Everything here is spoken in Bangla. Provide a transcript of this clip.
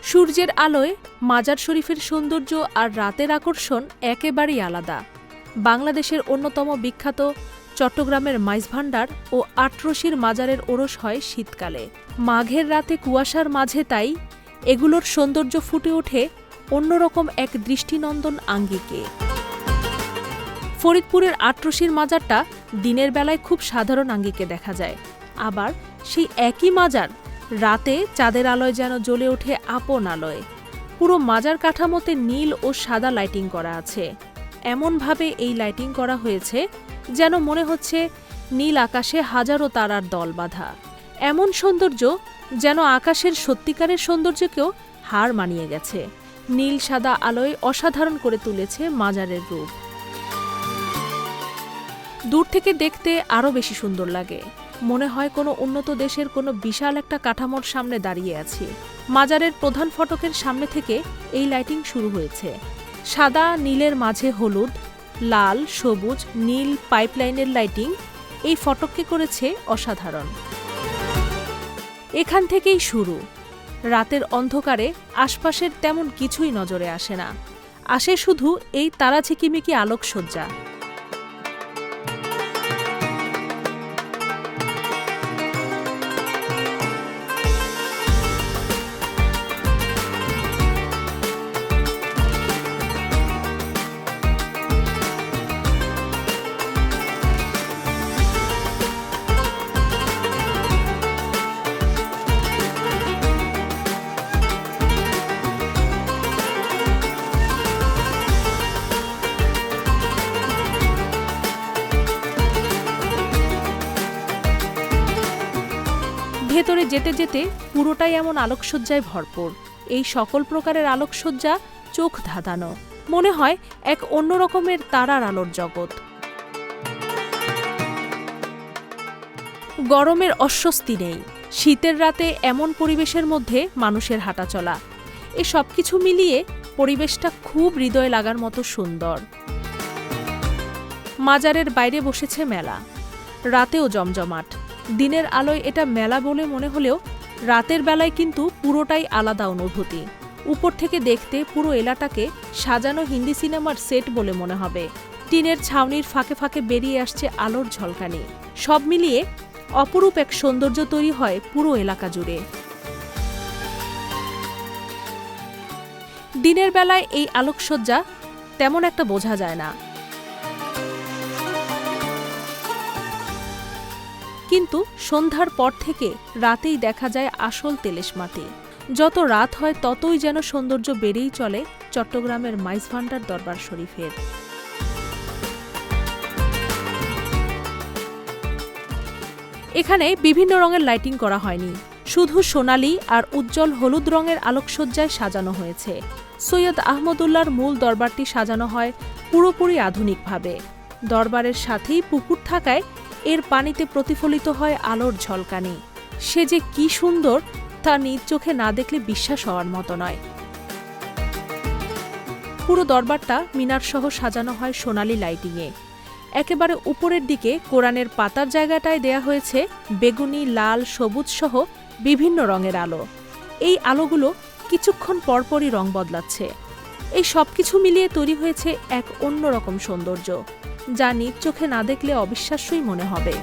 সূর্যের আলোয় মাজার শরীফের সৌন্দর্য আর রাতের আকর্ষণ একেবারেই আলাদা। বাংলাদেশের অন্যতম বিখ্যাত চট্টগ্রামের মাইজভান্ডার ও আটরশির মাজারের ওরস হয় শীতকালে। মাঘের রাতে কুয়াশার মাঝে, তাই এগুলোর সৌন্দর্য ফুটে ওঠে অন্যরকম এক দৃষ্টিনন্দন আঙ্গিকে। ফরিদপুরের আটরশির মাজারটা দিনের বেলায় খুব সাধারণ আঙ্গিকে দেখা যায়, আবার সেই একই মাজার রাতে চাঁদের আলোয় যেন জ্বলে ওঠে আপন আলোয়। পুরো মাজার কাঠামোতে নীল ও সাদা লাইটিং করা আছে। এমনভাবে এই লাইটিং করা হয়েছে যেন মনে হচ্ছে নীল আকাশে হাজারো তারার দল বাঁধা। এমন সৌন্দর্য যেন আকাশের সত্যিকারের সৌন্দর্যকেও হার মানিয়ে গেছে। নীল সাদা আলোয় অসাধারণ করে তুলেছে মাজারের রূপ। দূর থেকে দেখতে আরও বেশি সুন্দর লাগে, মনে হয় কোনো উন্নত দেশের কোনো বিশাল একটা কাঠামোর সামনে দাঁড়িয়ে আছি। মাজারের প্রধান ফটকের সামনে থেকে এই লাইটিং শুরু হয়েছে। সাদা নীলের মাঝে হলুদ, লাল, সবুজ, নীল পাইপলাইনের লাইটিং এই ফটককে করেছে অসাধারণ। এখান থেকেই শুরু। রাতের অন্ধকারে আশপাশের তেমন কিছুই নজরে আসে না, আসে শুধু এই তারা ঝিকিমিকি আলোকসজ্জা। ভেতরে যেতে যেতে পুরোটাই এমন আলোকসজ্জায় ভরপুর। এই সকল প্রকারের আলোকসজ্জা চোখ ধাঁধানো, মনে হয় এক অন্য রকমের তারার আলোর জগৎ। গরমের অস্বস্তি নেই, শীতের রাতে এমন পরিবেশের মধ্যে মানুষের হাঁটাচলা, এ সব কিছু মিলিয়ে পরিবেশটা খুব হৃদয় লাগার মতো সুন্দর। মাজারের বাইরে বসেছে মেলা, রাতেও জমজমাট। দিনের আলোয় এটা মেলা বলে মনে হলেও রাতের বেলায় কিন্তু পুরোটাই আলাদা অনুভূতি। উপর থেকে দেখতে পুরো এলাকাটাকে সাজানো হিন্দি সিনেমার সেট বলে মনে হবে। টিনের ছাউনির ফাঁকে ফাঁকে বেরিয়ে আসছে আলোর ঝলকানি। সব মিলিয়ে অপরূপ এক সৌন্দর্য তৈরি হয় পুরো এলাকা জুড়ে। দিনের বেলায় এই আলোকসজ্জা তেমন একটা বোঝা যায় না, কিন্তু সন্ধ্যার পর থেকে রাতেই দেখা যায় আসল তেলেশমাটি। যত রাত হয় ততই যেন সৌন্দর্য বেড়েই চলে চট্টগ্রামের মাইজভান্ডার দরবার শরীফের। এখানে বিভিন্ন রঙের লাইটিং করা হয়নি, শুধু সোনালী আর উজ্জ্বল হলুদ রঙের আলোকসজ্জায় সাজানো হয়েছে। সৈয়দ আহমদুল্লাহর মূল দরবারটি সাজানো হয় পুরোপুরি আধুনিকভাবে। দরবারের সাথেই পুকুর থাকায় এর পানিতে প্রতিফলিত হয় আলোর ঝলকানি। সে যে কি সুন্দর তা নিজ চোখে না দেখলে বিশ্বাস হওয়ার মতো নয়। পুরো দরবারটা মিনার সহ সাজানো হয় সোনালী লাইটিংয়ে। একেবারে উপরের দিকে কোরআনের পাতার জায়গাটায় দেয়া হয়েছে বেগুনি, লাল, সবুজ সহ বিভিন্ন রঙের আলো। এই আলোগুলো কিছুক্ষণ পরপরই রং বদলাচ্ছে। এই সব কিছু মিলিয়ে তৈরি হয়েছে এক অন্যরকম সৌন্দর্য, যা নিজ চোখে না দেখলে অবিশ্বাস্যই মনে হবে।